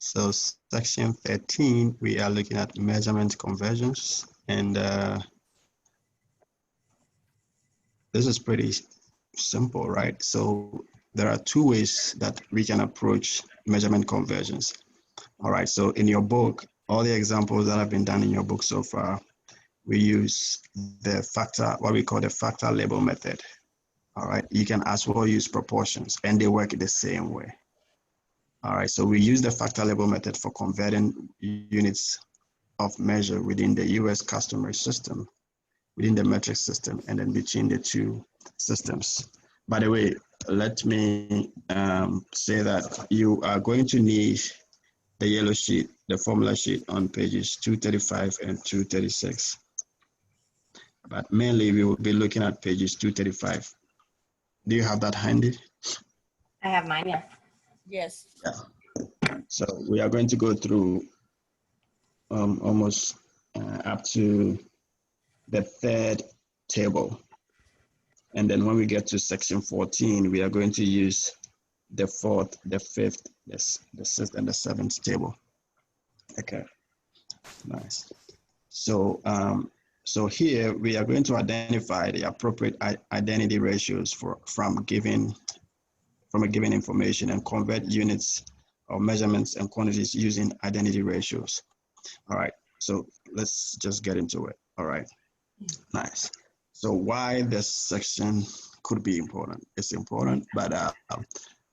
So section 13, we are looking at measurement conversions, and this is pretty simple, right? So there are two ways that we can approach measurement conversions. All right, so in your book, all the examples that have been done in your book so far, we use the factor, what we call the factor label method. All right, you can as well use proportions, and they work the same way. All right, so we use the factor label method for converting units of measure within the US customer system, within the metric system, and then between the two systems. By the way, let me say that you are going to need the yellow sheet, the formula sheet on pages 235 and 236. But mainly we will be looking at pages 235. Do you have that handy? I have mine, yeah. Yes. Yeah. So we are going to go through almost up to the third table. And then when we get to section 14, we are going to use the fourth, the fifth, the sixth, and the seventh table. Okay, nice. So, so here we are going to identify the appropriate identity ratios from a given information and convert units or measurements and quantities using identity ratios. All right, so let's just get into it. All right, nice. So why this section could be important? It's important, but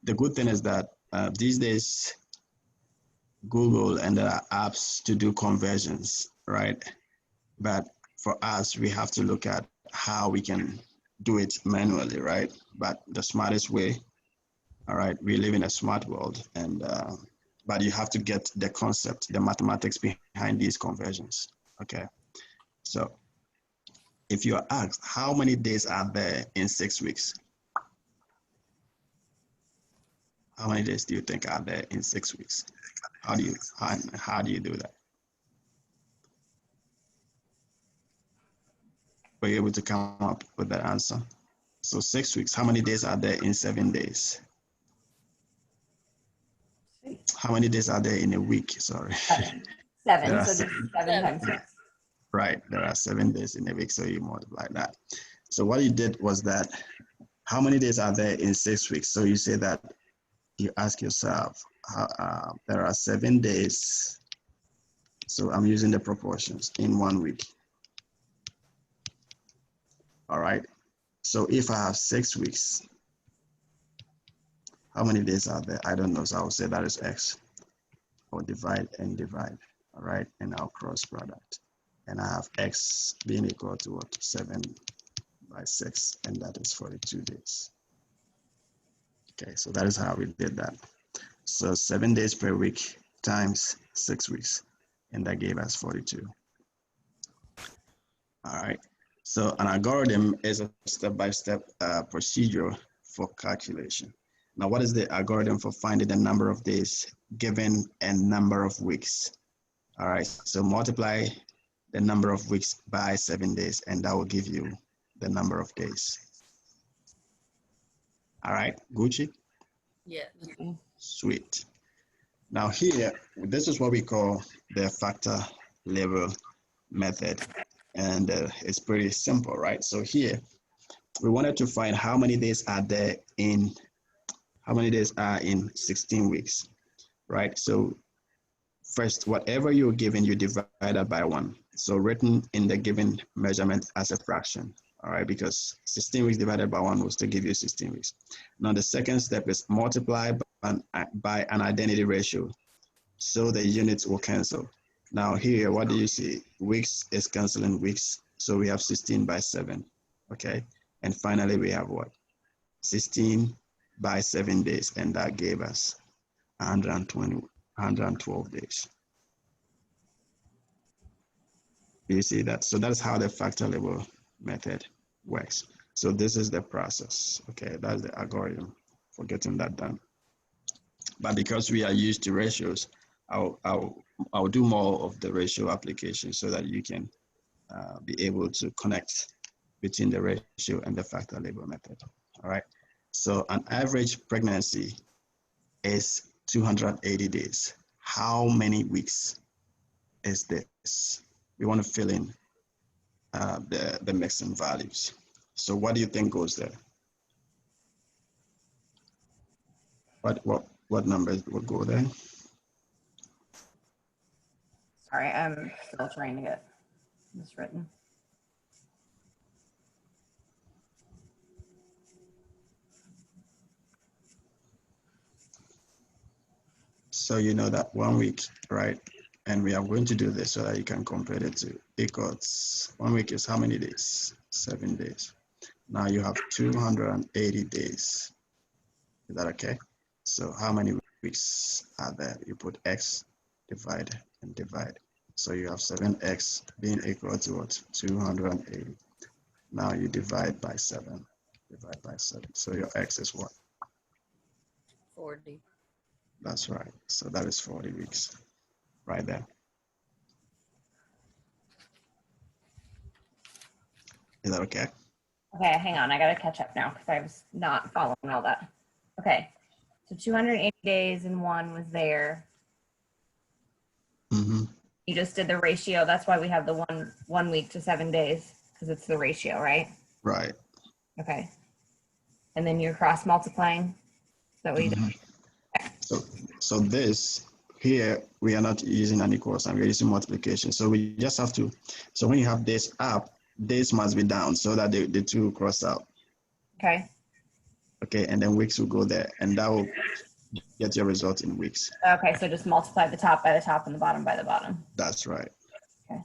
the good thing is that these days, Google and there are apps to do conversions, right? But for us, we have to look at how we can do it manually, right? But the smartest way, all right, we live in a smart world, and but you have to get the concept, the mathematics behind these conversions, okay? So if you are asked, how many days are there in 6 weeks? How many days do you think are there in 6 weeks? How do you do that? Were you able to come up with that answer? So 6 weeks, how many days are there in 7 days? How many days are there in a week? Sorry. Seven. So this is 7 times 6. Right, there are 7 days in a week, so you multiply that. So what you did was that, how many days are there in 6 weeks? So you say that, you ask yourself, there are 7 days. So I'm using the proportions in 1 week. All right, so if I have 6 weeks, how many days are there? I don't know, so I'll say that is X. Or divide and divide, all right? And I'll cross product. And I have X being equal to what? 7 by 6, and that is 42 days. Okay, so that is how we did that. So 7 days per week times 6 weeks, and that gave us 42. All right, so an algorithm is a step-by-step procedure for calculation. Now, what is the algorithm for finding the number of days given a number of weeks? All right, so multiply the number of weeks by 7 days, and that will give you the number of days. All right, Gucci? Yeah. Sweet. Now here, this is what we call the factor label method, and it's pretty simple, right? So here, we wanted to find how many days are there in, 16 weeks, right? So first, whatever you're given, you divide that by 1. So written in the given measurement as a fraction, all right? Because 16 weeks divided by 1 will still give you 16 weeks. Now the second step is multiply by an identity ratio, so the units will cancel. Now here, what do you see? Weeks is canceling weeks, so we have 16 by 7, okay? And finally, we have what? 16 by 7 days, and that gave us 112 days. You see that? So that's how the factor label method works. So this is the process, okay? That's the algorithm for getting that done. But because we are used to ratios, I'll do more of the ratio application so that you can be able to connect between the ratio and the factor label method, all right? So an average pregnancy is 280 days. how many weeks is this? We want to fill in the mixing values. So what do you think goes there? What numbers will go there? Sorry, I'm still trying to get this written. So you know that 1 week, right? And we are going to do this so that you can compare it to equals 1 week is how many days? 7 days. Now you have 280 days. Is that okay? So how many weeks are there? You put x, divide and divide. So you have 7x being equal to what? 280. Now you divide by 7. Divide by 7. So your x is what? 40. That's right. So that is 40 weeks right there. Is that okay? Okay, hang on. I got to catch up now because I was not following all that. Okay, so 280 days and 1 was there. Mm-hmm. You just did the ratio. That's why we have the 1 week to 7 days, because it's the ratio, right? Right. Okay. And then you're cross multiplying. Is that what you did? So this here, we are not using an equal sign, we're using multiplication. So we just have to, so when you have this up, this must be down so that the two cross out. Okay. Okay, and then weeks will go there, and that will get your result in weeks. Okay, so just multiply the top by the top and the bottom by the bottom. That's right. Okay.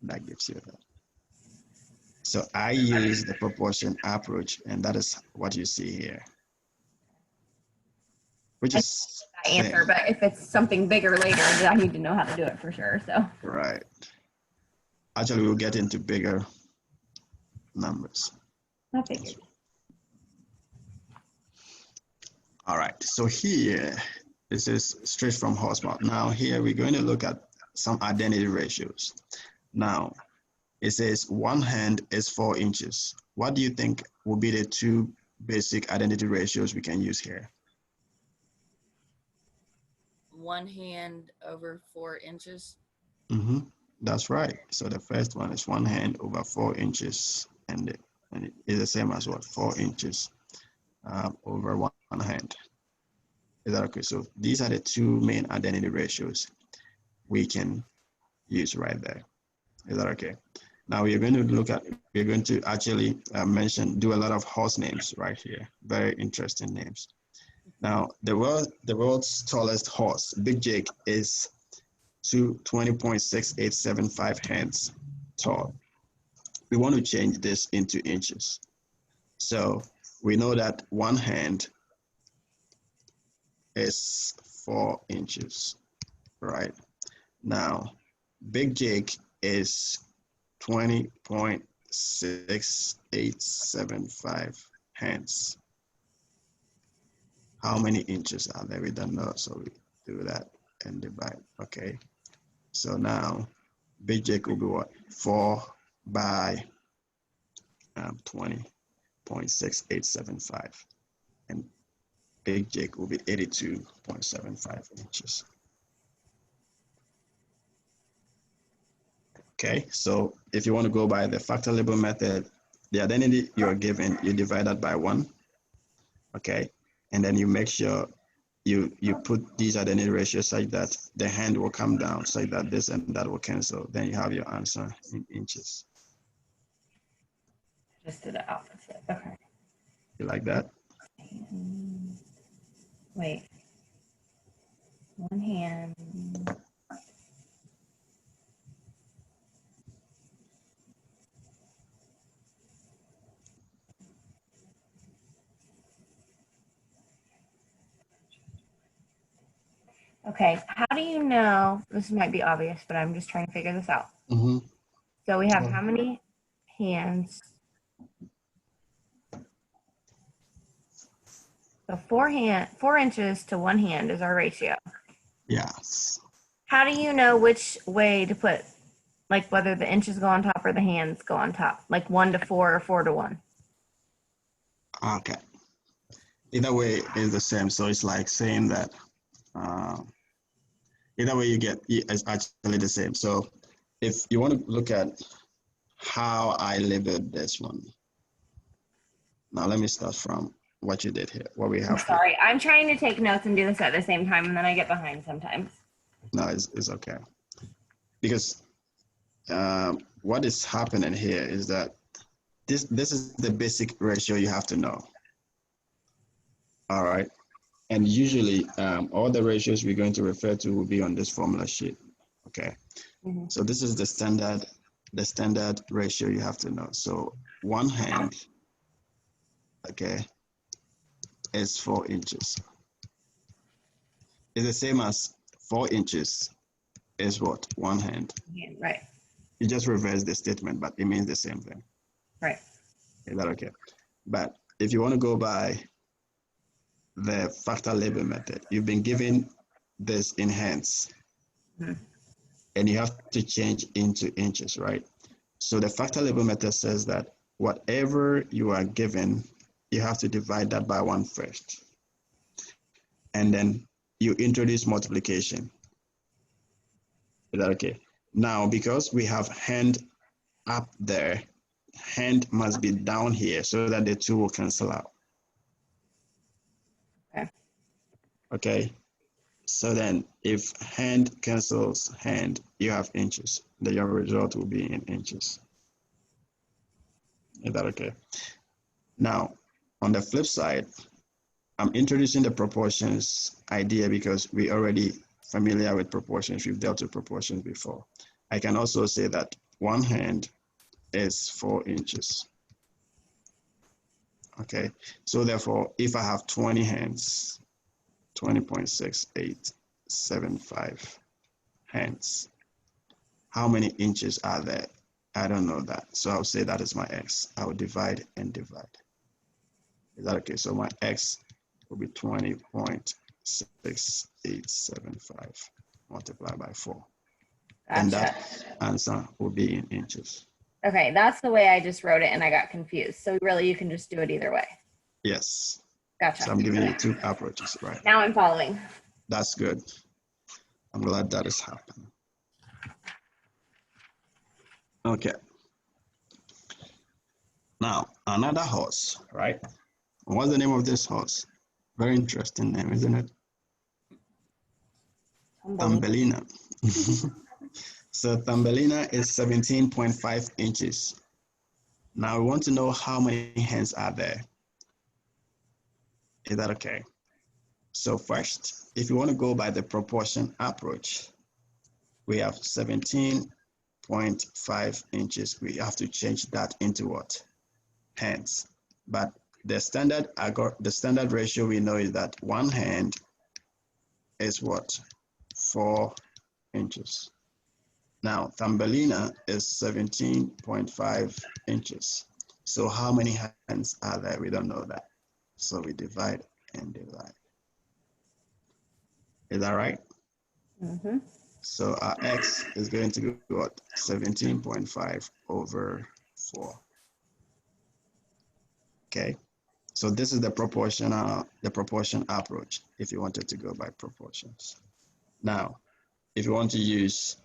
That gives you that. So I use the proportion approach, and that is what you see here. Which is Answer, but if it's something bigger later, I need to know how to do it for sure. So right. Actually, we'll get into bigger numbers. I figured. All right. So here, this is straight from horsepower. Now here we're going to look at some identity ratios. Now it says 1 hand is 4 inches. What do you think will be the two basic identity ratios we can use here? 1 hand over 4 inches. Mm-hmm. That's right. So the first one is 1 hand over 4 inches, and it is the same as what? 4 inches over 1 hand. Is that okay? So these are the two main identity ratios we can use right there. Is that okay? Now we're going to actually do a lot of horse names right here. Very interesting names. Now the world's tallest horse, Big Jake, is 20.6875 hands tall. We want to change this into inches. So we know that 1 hand is 4 inches, right? Now, Big Jake is 20.6875 hands. How many inches are there? We don't know, so we do that and divide. Okay. So now, Big Jake will be what? 4 by 20.6875, and Big Jake will be 82.75 inches. Okay, so if you want to go by the factor label method, the identity you're given, you divide that by 1. Okay, and then you make sure you put these identity ratios such that the hand will come down, such that this and that will cancel. Then you have your answer in inches. Just did the opposite. Okay. You like that? Wait. 1 hand. Okay, how do you know, this might be obvious, but I'm just trying to figure this out. Mm-hmm. So we have how many hands? So 4 inches to 1 hand is our ratio. Yes. How do you know which way to put, like whether the inches go on top or the hands go on top? Like 1 to 4 or 4 to 1? Okay. Either way is the same. So it's like saying that Either way you get, it's actually the same. So if you want to look at how I labeled this one. Now let me start from what you did here, what we I'm have here. sorry. I'm trying to take notes and do this at the same time, and then I get behind sometimes. No, it's okay. Because what is happening here is that this is the basic ratio you have to know. All right. And usually all the ratios we're going to refer to will be on this formula sheet. Okay. Mm-hmm. So this is the standard ratio you have to know. So 1 hand, okay, is 4 inches. It's the same as 4 inches is what? 1 hand. Yeah, right. You just reverse the statement, but it means the same thing. Right. Is that okay? But if you want to go by the factor label method, you've been given this in hands. Mm-hmm. And you have to change into inches, right? So the factor label method says that whatever you are given, you have to divide that by 1 first. And then you introduce multiplication. Is that okay? Now, because we have hand up there, hand must be down here so that the 2 will cancel out. Okay. Okay. So then if hand cancels hand, you have inches. Then your result will be in inches. Is that okay? Now, on the flip side, I'm introducing the proportions idea because we're already familiar with proportions. We've dealt with proportions before. I can also say that 1 hand is 4 inches. Okay, so therefore, if I have 20 hands, 20.6875 hands, how many inches are there? I don't know that. So I'll say that is my x. I will divide and divide. Is that okay? So my x will be 20.6875 multiplied by 4. Gotcha. And that answer will be in inches. Okay, that's the way I just wrote it, and I got confused. So really, you can just do it either way. Yes. Gotcha. So I'm giving you 2 approaches, right? Now I'm following. That's good. I'm glad that is happening. Okay. Now, another horse, right? What's the name of this horse? Very interesting name, isn't it? Thumbelina. So Thumbelina is 17.5 inches. Now we want to know how many hands are there. Is that okay? So first, if you want to go by the proportion approach, we have 17.5 inches. We have to change that into what? Hands. But the standard ratio we know is that 1 hand is what? 4 inches. Now, Thumbelina is 17.5 inches. So how many hands are there? We don't know that. So we divide and divide. Is that right? Mm-hmm. So our x is going to be what? 17.5 over 4. Okay. So this is the proportion approach if you wanted to go by proportions. Now, if you want to use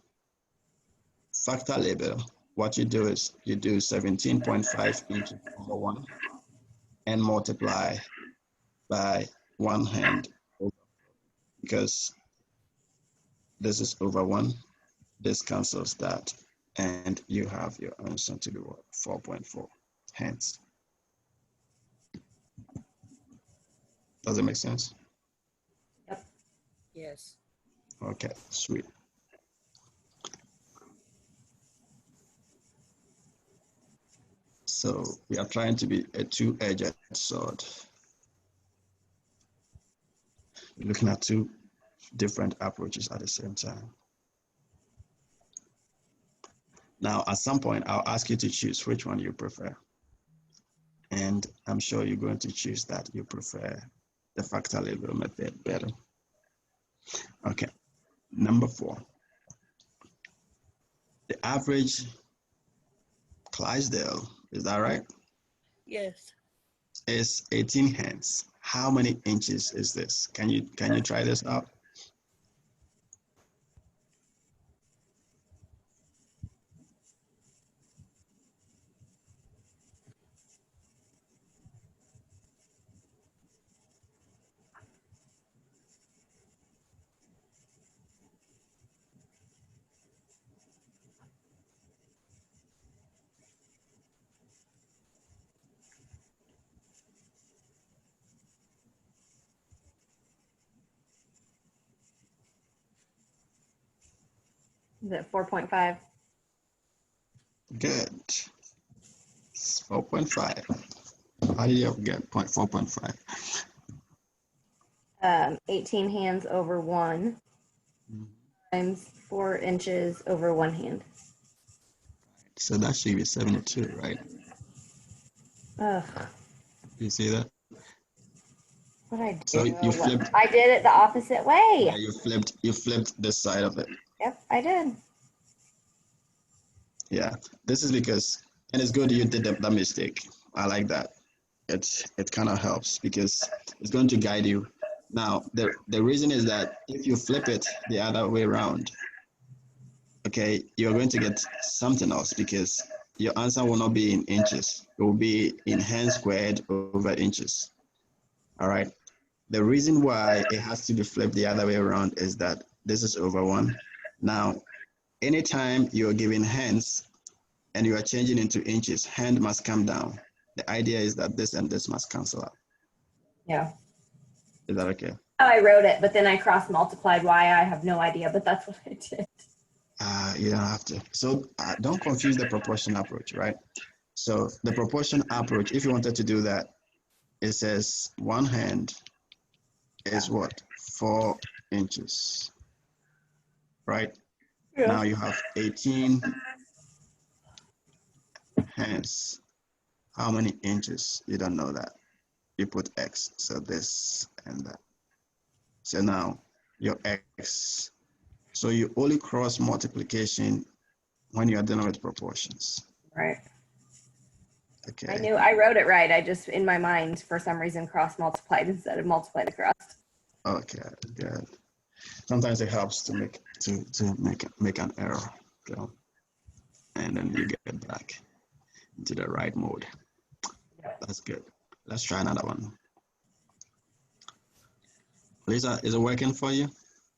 factor label, what you do is you do 17.5 inches over 1 and multiply by 1 hand, because this is over 1, this cancels that, and you have your answer to be what? 4.4 hands. Does it make sense? Yep. Yes. Okay, sweet. So we are trying to be a 2-edged sword. We're looking at 2 different approaches at the same time. Now, at some point, I'll ask you to choose which one you prefer. And I'm sure you're going to choose that you prefer the factor label method better. Okay, number 4. The average Clydesdale, is that right? Yes. Is 18 hands. How many inches is this? Can you try this out? Is it 4.5? Good. It's 4.5. How did you get 4.5? 18 hands over 1 times 4 inches over 1 hand. So that should be 72, right? Ugh, You see that? what did I do? So you flipped. I did it the opposite way. Yeah, you flipped this side of it. Yep, I did. Yeah, this is because, and it's good you did that mistake. I like that. It kind of helps because it's going to guide you. Now, the reason is that if you flip it the other way around, okay, you're going to get something else because your answer will not be in inches. It will be in hands squared over inches. All right. The reason why it has to be flipped the other way around is that this is over 1. Now, anytime you're giving hands and you are changing into inches, hand must come down. The idea is that this and this must cancel out. Yeah. Is that okay? I wrote it, but then I cross multiplied. Why, I have no idea, but that's what I did. You don't have to. So don't confuse the proportion approach, right? So the proportion approach, if you wanted to do that, it says 1 hand is what? 4 inches, right? Yeah. Now you have 18 hands. How many inches? You don't know that. You put X, so this and that. So now your X. So you only cross multiplication when you are dealing with proportions. Right. Okay. I wrote it right. I just, in my mind, for some reason, cross multiplied instead of multiplied across. Okay, good. Sometimes it helps to make an error, okay? And then you get back into the right mode. That's good. Let's try another one. Lisa, is it working for you?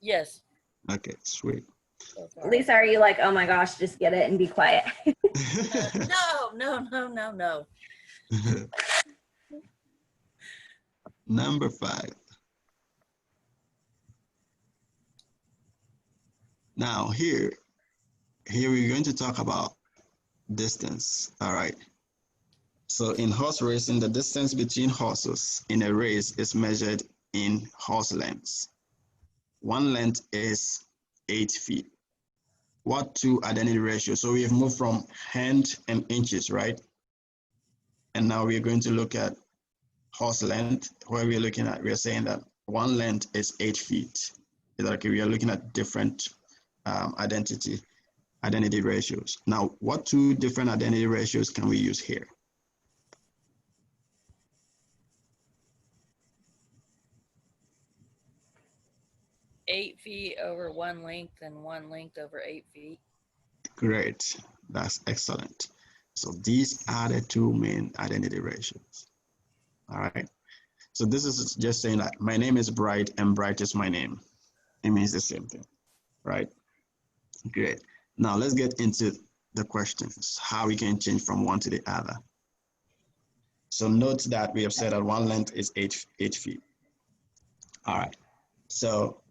Yes. Okay, sweet. So far. Lisa, are you like, oh my gosh, just get it and be quiet? No. Number 5. Now here we're going to talk about distance. All right. So in horse racing, the distance between horses in a race is measured in horse lengths. 1 length is 8 feet. What 2 identity ratios? So we have moved from hand and inches, right? And now we're going to look at horse length, where we're looking at, we're saying that 1 length is 8 feet. Is that okay? We are looking at different identity ratios. Now, what 2 different identity ratios can we use here? Eight feet over 1 length and 1 length over 8 feet. Great, that's excellent. So these are the 2 main identity ratios. All right. So this is just saying that my name is Bright and Bright is my name. It means the same thing, right? Great. Now let's get into the questions, how we can change from one to the other. So note that we have said that 1 length is 8 feet. All right. So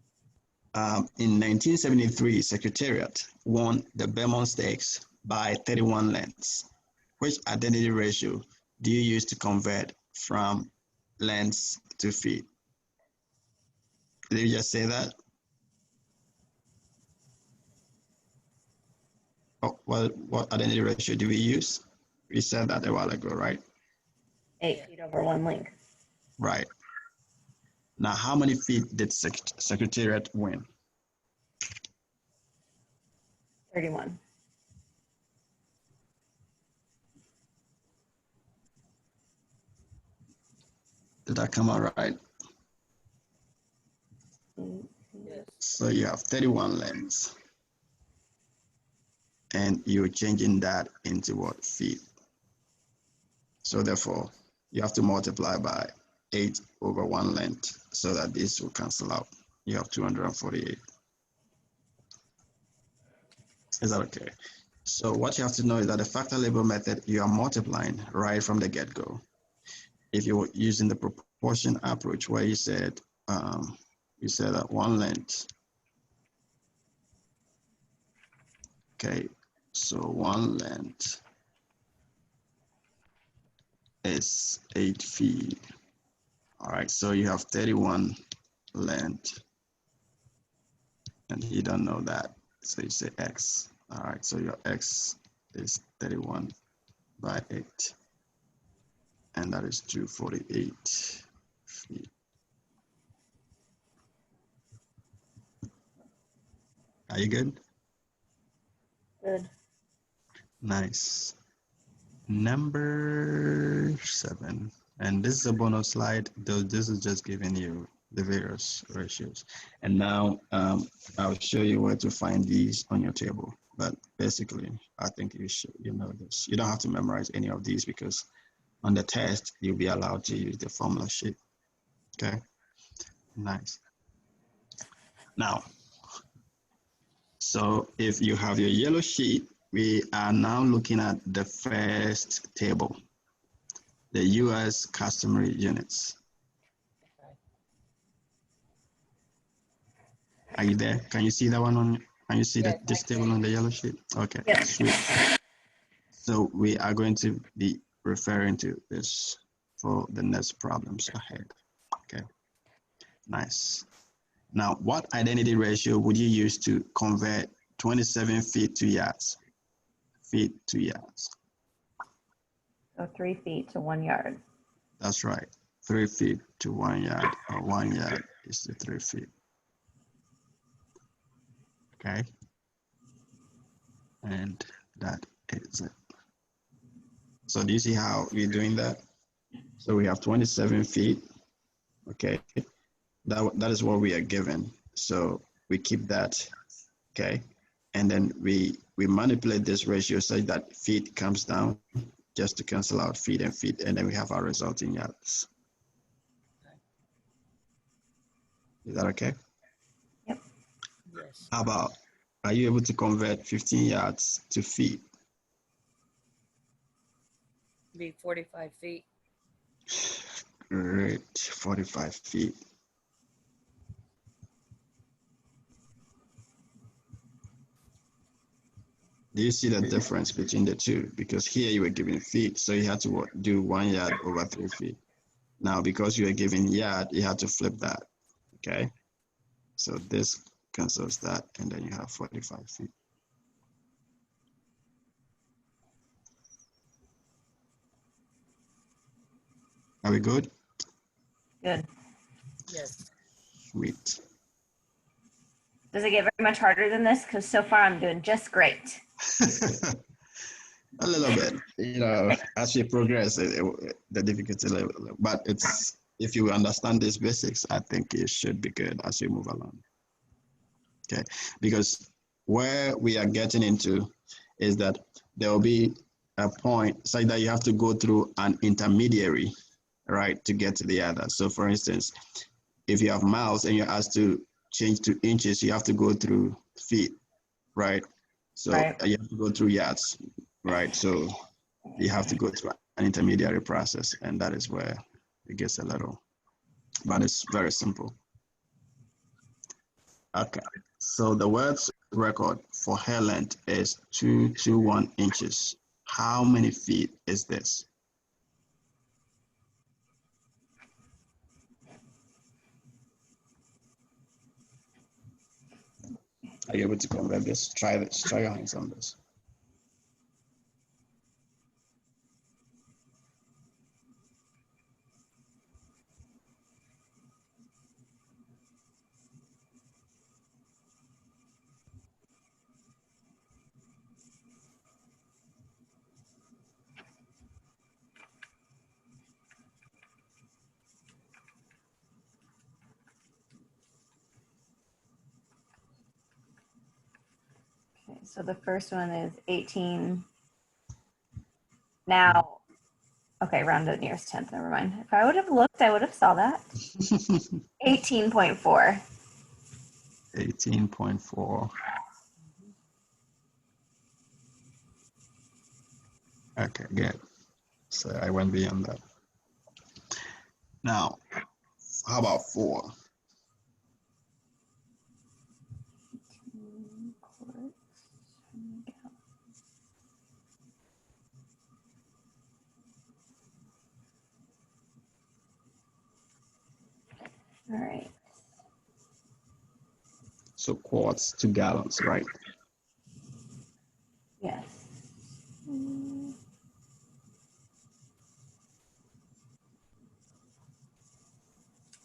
in 1973, Secretariat won the Belmont Stakes by 31 lengths. Which identity ratio do you use to convert from lengths to feet? Did you just say that? Oh, well, what identity ratio do we use? We said that a while ago, right? 8 feet over 1 length. Right. Now, how many feet did Secretariat win? 31. Did that come out right? Yes. So you have 31 lengths. And you're changing that into what? Feet. So therefore, you have to multiply by 8 over 1 length so that this will cancel out. You have 248. Is that okay? So what you have to know is that the factor label method, you are multiplying right from the get-go. If you're using the proportion approach where you said that 1 length Okay, so one length is 8 feet. All right, so you have 31 length, and you don't know that, so you say X. All right, so your X is 31 by 8, and that is 248 feet. Are you good? Good. Nice. Number 7, and this is a bonus slide, though this is just giving you the various ratios. And now I'll show you where to find these on your table. But basically, I think you know this. You don't have to memorize any of these because on the test, you'll be allowed to use the formula sheet. Okay, nice. Now, so if you have your yellow sheet, we are now looking at the first table, the US customary units. Are you there? Can you see that one on, can you see Yes, this table on the yellow sheet? Okay, Yep. sweet. So we are going to be referring to this for the next problems ahead. Okay, nice. Now, what identity ratio would you use to convert 27 feet to yards? Feet to yards. So 3 feet to 1 yard. That's right. 3 feet to 1 yard, or 1 yard is the 3 feet. Okay. And that is it. So do you see how we're doing that? So we have 27 feet. Okay. That is what we are given. So we keep that. Okay. And then we manipulate this ratio such that feet comes down just to cancel out feet, and then we have our result in yards. Is that okay? Yep. Yes. How about, are you able to convert 15 yards to feet? Be 45 feet. Great, 45 feet. Do you see the difference between the two? Because here you were given feet, so you had to do 1 yard over 3 feet. Now, because you are given yard, you had to flip that, okay? So this cancels that, and then you have 45 feet. Are we good? Good. Yes. Sweet. Does it get very much harder than this? Because so far I'm doing just great. A little bit, you know, as we progress, the difficulty level, but it's, if you understand these basics, I think it should be good as we move along. Okay, because where we are getting into is that there will be a point such that you have to go through an intermediary, right, to get to the other. So for instance, if you have miles and you're asked to change to inches, you have to go through feet, right? So Right. you have to go through yards, right? So you have to go through an intermediary process, and that is where it gets a little, but it's very simple. Okay, so the world's record for hair length is 221 inches. How many feet is this? Are you able to convert this? Try this, try your hands on this. Okay, so the first one is 18. Now, okay, round to the nearest tenth. Never mind. If I would have looked, I would have saw that. 18.4. 18.4. Okay, good. So I went beyond that. Now, how about 4? All right. So quarts to gallons, right? Yes.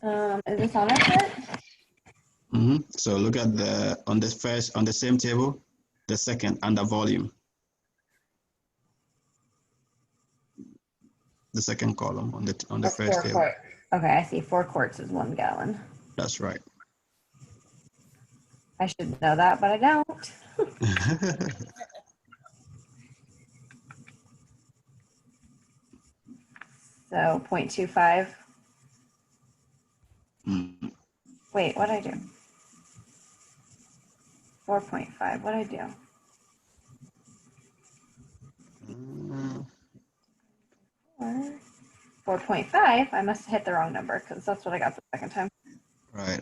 Is this on our chart? So look at on the same table, the second under volume, the second column on the That's first 4 table. quarts. Okay, I see 4 quarts is 1 gallon. That's right. I should know that, but I don't. So 0.25. Mm. Wait, what'd I do? 4.5. What'd I do? 4.5. I must have hit the wrong number because that's what I got the second time. Right.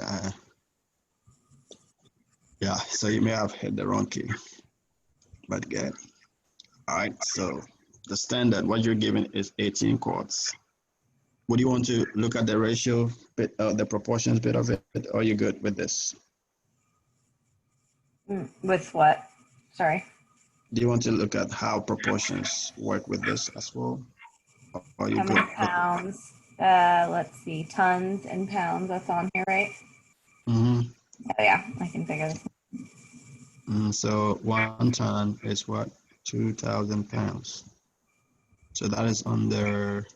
Yeah, so you may have hit the wrong key, but good. All right, so the standard, what you're given is 18 quarts. Would you want to look at the ratio bit, the proportions bit of it, or are you good with this? With what? Sorry. Do you want to look at how proportions work with this as well? Or are you How many good? pounds? Let's see. Tons and pounds. That's on here, right? Mm-hmm. Oh, yeah, I can figure this. So 1 ton is what? 2,000 pounds. So that is under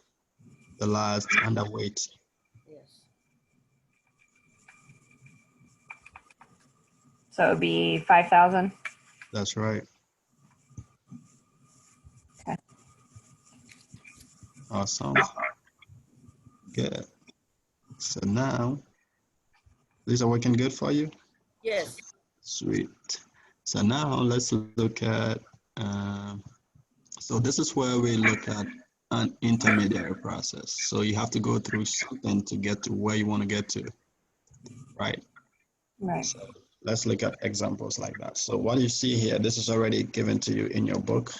the last underweight. Yes. So it would be 5,000. That's right. Okay. Awesome. Good. So now, these are working good for you? Yes. Sweet. So now let's look at, so this is where we look at an intermediary process. So you have to go through something to get to where you want to get to, right? Right. So let's look at examples like that. So what you see here, this is already given to you in your book,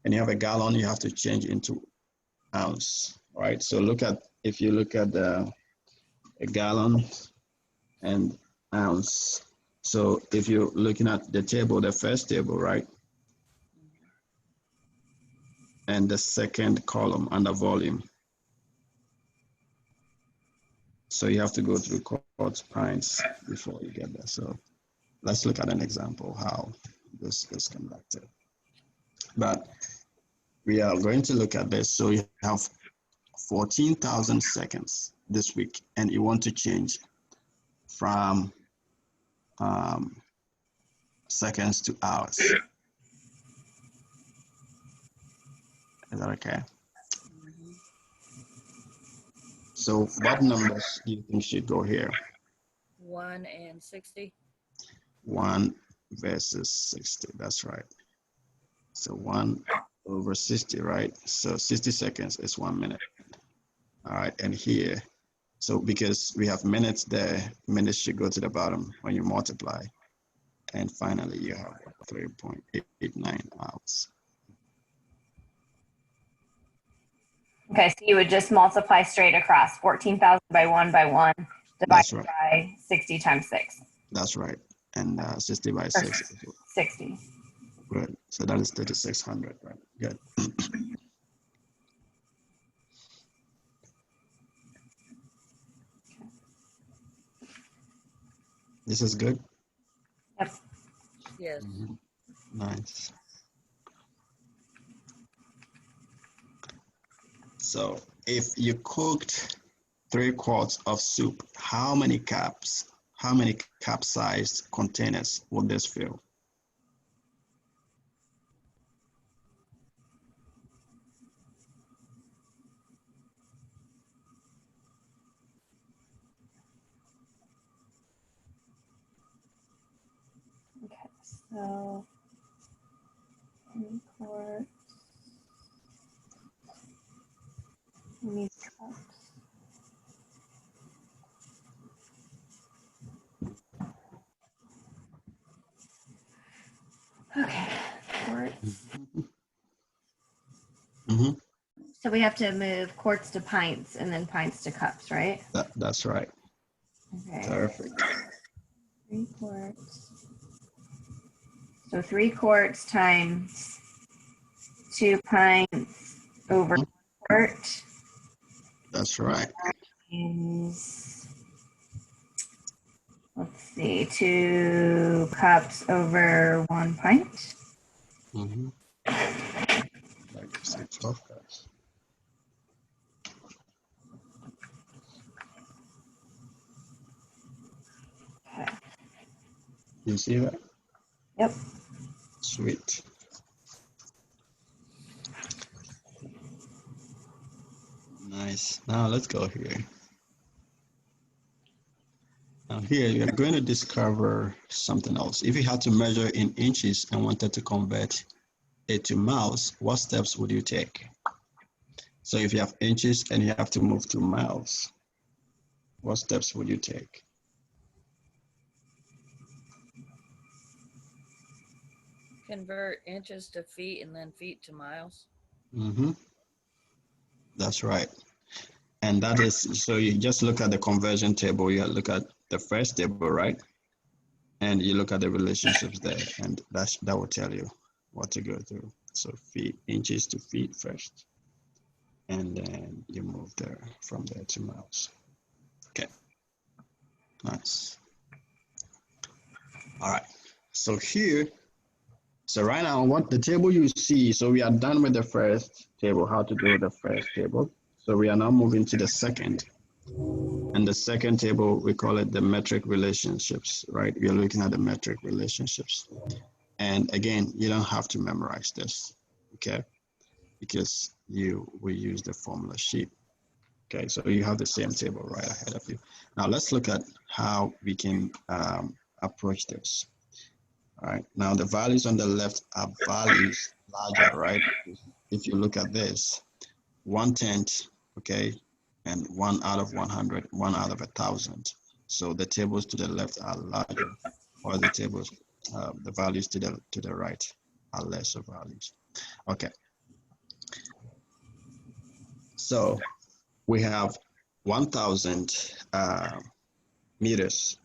and you have a gallon, you have to change into ounce, right? So if you look at a gallon and ounce. So if you're looking at the table, the first table, right? And the second column under volume. So you have to go through quarts, pints before you get there. So let's look at an example how this is conducted. But we are going to look at this. So you have 14,000 seconds this week, and you want to change from seconds to hours. Is that okay? Mm-hmm. So what numbers do you think should go here? 1 and 60. 1 versus 60, that's right. So 1 over 60, right? So 60 seconds is 1 minute. All right, and here, so because we have minutes there, minutes should go to the bottom when you multiply. And finally, you have 3.89 hours. Okay, so you would just multiply straight across 14,000 by 1 by 1 That's divided right. by 60 times 6. That's right. And 60 by 6 is 60. good. So that is 3,600, right? Good. This is good? Yep. Yes. Nice. So if you cooked 3 quarts of soup, how many cup-sized containers would this fill? Okay, so 3 quarts. We need cups. Okay, quarts. Mm-hmm. So we have to move quarts to pints and then pints to cups, right? That's right. Okay. Perfect. 3 quarts. So 3 quarts times 2 pints over Mhm. quart That's right. is, let's see, 2 cups over 1 pint. Mm-hmm. Like you say, 12 cups. Okay. You see that? Yep. Sweet. Nice. Now let's go here. Now here you're going to discover something else. If you had to measure in inches and wanted to convert it to miles, what steps would you take? So if you have inches and you have to move to miles, what steps would you take? Convert inches to feet and then feet to miles. Mm-hmm. That's right. And that is, so you just look at the conversion table, you look at the first table, right? And you look at the relationships there, and that will tell you what to go through. So feet, inches to feet first, and then you move there from there to miles. Okay, nice. All right, so here, so right now, what the table you see, so we are done with the first table, how to do the first table. So we are now moving to the second. And the second table, we call it the metric relationships, right? We are looking at the metric relationships. And again, you don't have to memorize this, okay? Because you will use the formula sheet. Okay, so you have the same table right ahead of you. Now let's look at how we can approach this. All right, now the values on the left are values larger, right? If you look at this, 1/10, okay, and 1 out of 100, 1 out of 1,000. So the tables to the left are larger, while the tables, the values to the right are lesser values. Okay, so we have 1,000 meters.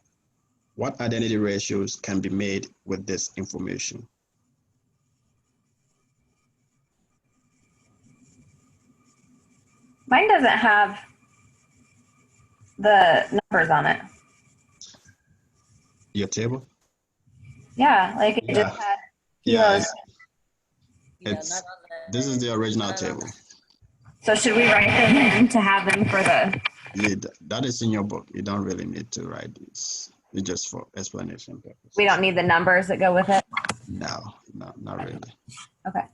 What identity ratios can be made with this information? Mine doesn't have the numbers on it. Your table? Yeah, like it Yeah, just had yeah, kilos. Yeah, it's not on the. this is the original not on table. So should we write them in to have them for the, That is in your book. You don't really need to write this. It's just for explanation purposes. we don't need the numbers that go with it? No, not really. Okay.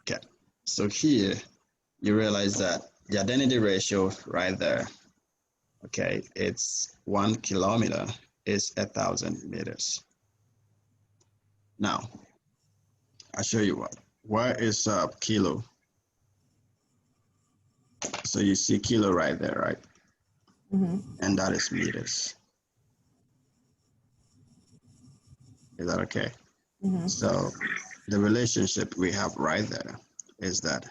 Okay, so here you realize that the identity ratio right there, okay, it's 1 kilometer is 1,000 meters. Now, I'll show you what. Where is kilo? So you see kilo right there, right? Mm-hmm. And that is meters. Is that okay? Mm-hmm. So the relationship we have right there is that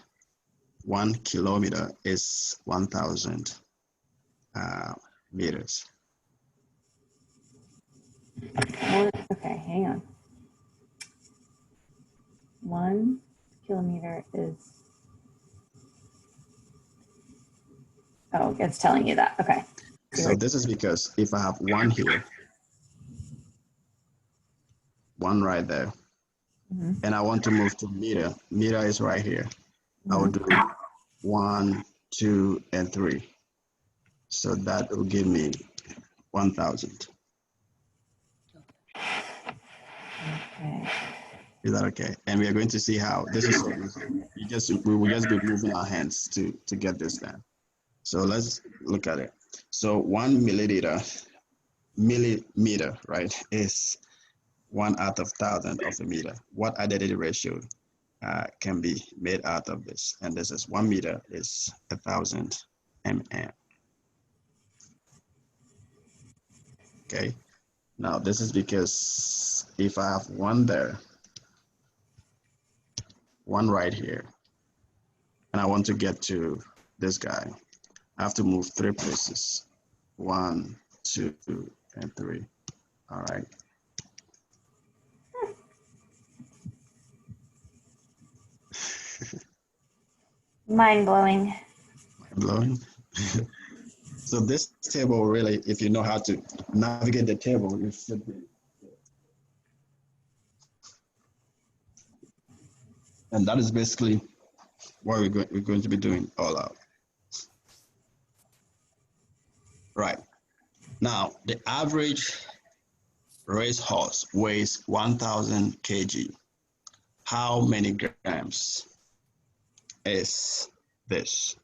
1 kilometer is 1,000 meters. Okay, hang on. 1 kilometer is, oh, it's telling you that. Okay. So this is because if I have 1 here, 1 right there, Mhm. and I want to move to meter, meter is right here. I will do 1, 2, and 3. So that will give me 1,000. Okay. Is that okay? And we are going to see how this is so easy. We will just be moving our hands to get this done. So let's look at it. So 1 millimeter, right, is 1 out of 1,000 of a meter. What identity ratio can be made out of this? And this is 1 meter is 1,000 mm. Okay. Now this is because if I have 1 there, 1 right here, and I want to get to this guy, I have to move 3 places. 1, 2, and 3. All right. Mind blowing. Blowing. So this table really, if you know how to navigate the table, you should be. And that is basically what we're going to be doing all out. Right. Now, the average racehorse weighs 1,000 kg. How many grams is this?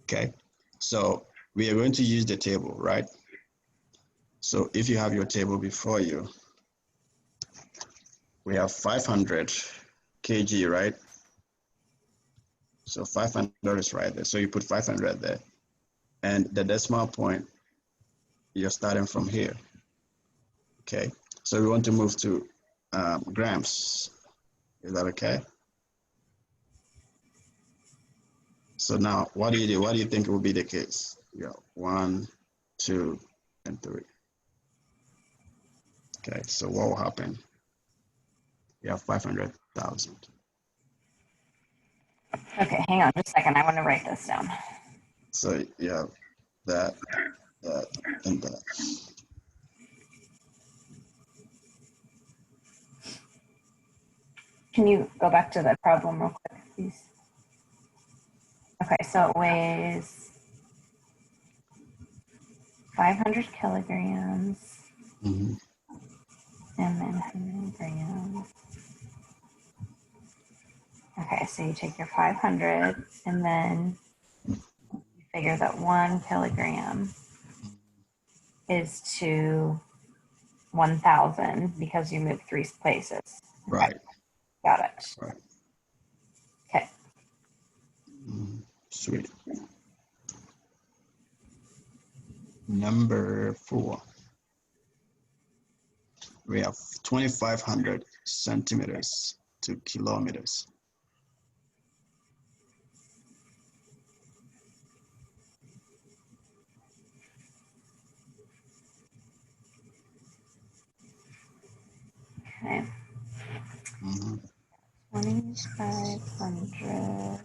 Okay, so we are going to use the table, right? So if you have your table before you, we have 500 kg, right? So 500 is right there. So you put 500 there. And the decimal point, you're starting from here. Okay, so we want to move to grams. Is that okay? So now, what do you do? What do you think will be the case? Yeah, 1, 2, and 3. Okay, so what will happen? You have 500,000. Okay, hang on just a second. I want to write this down. So you have that, and that. Can you go back to the problem real quick, please? Okay, so it weighs 500 kilograms. Mm-hmm. And then 100 grams. Okay, so you take your 500 and then you figure that 1 kilogram is to 1,000 because you moved 3 places. Okay. Right. Got it. Right. Okay. Sweet. Number 4. We have 2,500 centimeters to kilometers. Okay. Mm-hmm. 2,500.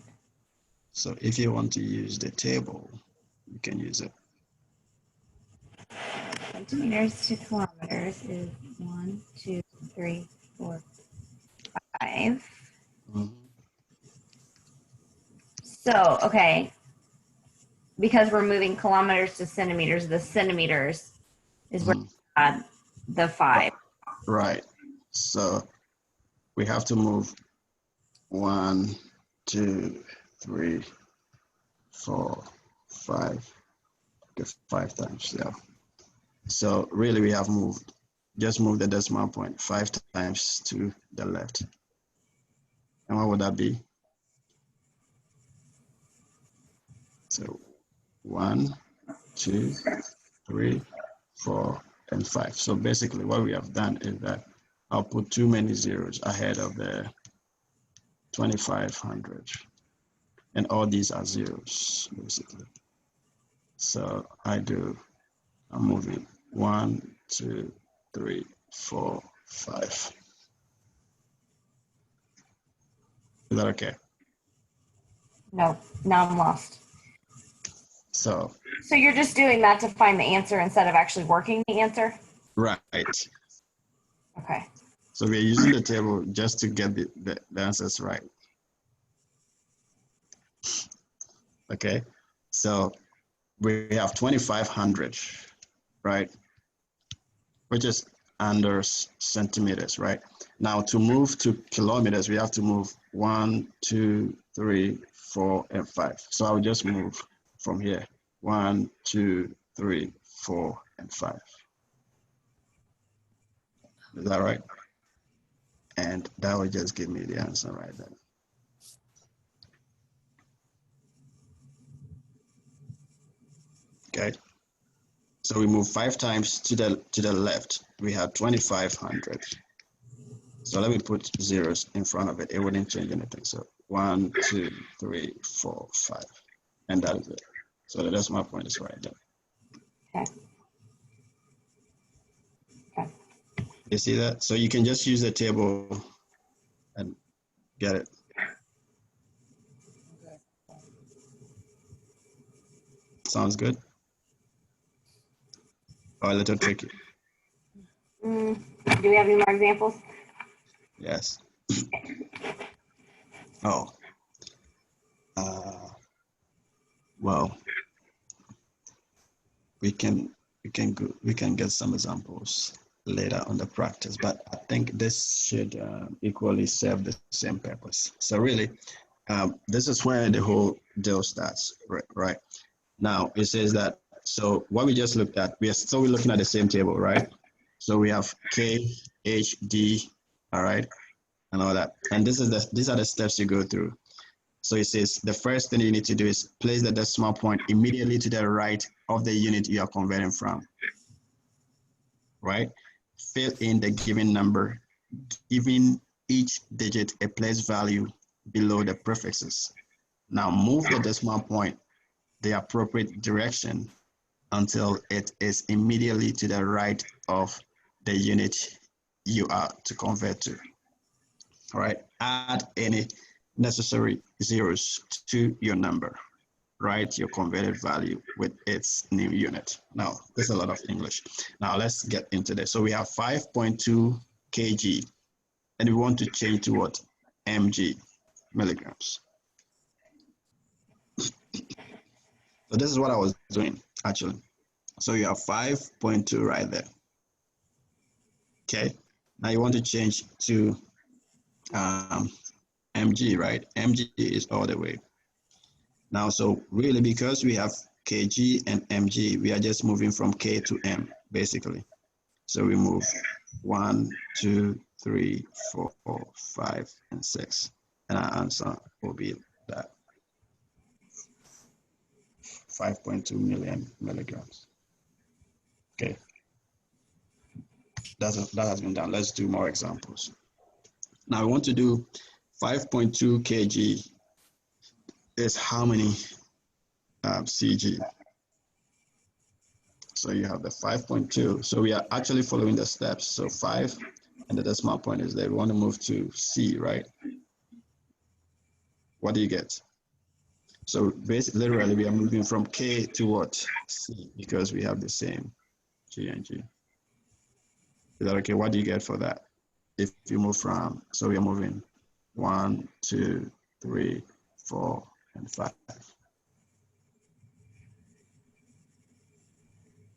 So if you want to use the table, you can use it. Centimeters to kilometers is 1, 2, 3, 4, 5. Mm-hmm. So, okay, because we're moving kilometers to centimeters, the centimeters is where we add the 5. Right. So we have to move 1, 2, 3, 4, 5. Okay, 5 times, yeah. So really we have moved, just move the decimal point 5 times to the left. And what would that be? So 1, 2, 3, 4, and 5. So basically what we have done is that I'll put too many zeros ahead of the 2,500. And all these are zeros, basically. So I'm moving 1, 2, 3, 4, 5. Is that okay? No, now I'm lost. So you're just doing that to find the answer instead of actually working the answer? right. Okay. So we're using the table just to get the answers right. Okay. So we have 2,500, right? Which is under centimeters, right? Now to move to kilometers, we have to move 1, 2, 3, 4, and 5. So I'll just move from here. 1, 2, 3, 4, and 5. Is that right? And that will just give me the answer right there. Okay. So we move 5 times to the left. We have 2,500. So let me put zeros in front of it. It wouldn't change anything. So 1, 2, 3, 4, 5, and that is it. So the decimal point is right there. Okay. Okay. You see that? So you can just use the table and get it. Okay. Sounds good? Or a little tricky? Do we have any more examples? Yes. Oh. Well, we can get some examples later on the practice, but I think this should equally serve the same purpose. So really, this is where the whole deal starts, right? Now it says that, so what we just looked at, we're looking at the same table, right? So we have K, H, D, all right, and all that. And these are the steps you go through. So it says the first thing you need to do is place the decimal point immediately to the right of the unit you are converting from, right? Fill in the given number, giving each digit a place value below the prefixes. Now move the decimal point the appropriate direction until it is immediately to the right of the unit you are to convert to. All right, add any necessary zeros to your number. Write your converted value with its new unit. Now, there's a lot of English. Now, let's get into this. So we have 5.2 kg, and we want to change to what? mg, milligrams. So this is what I was doing, actually. So you have 5.2 right there. Okay, now you want to change to mg, right? mg is all the way. Now, so really, because we have kg and mg, we are just moving from k to m, basically. So we move 1, 2, 3, 4, 5, and 6. And our answer will be that 5.2 million milligrams. Okay. That has been done. Let's do more examples. Now I want to do 5.2 kg is how many Cg? So you have the 5.2. So we are actually following the steps. So 5 and the decimal point is there. We want to move to C, right? What do you get? So basically, literally, we are moving from K to what? C, because we have the same G and G. Is that okay? What do you get for that? If you move from, so we are moving 1, 2, 3, 4, and 5.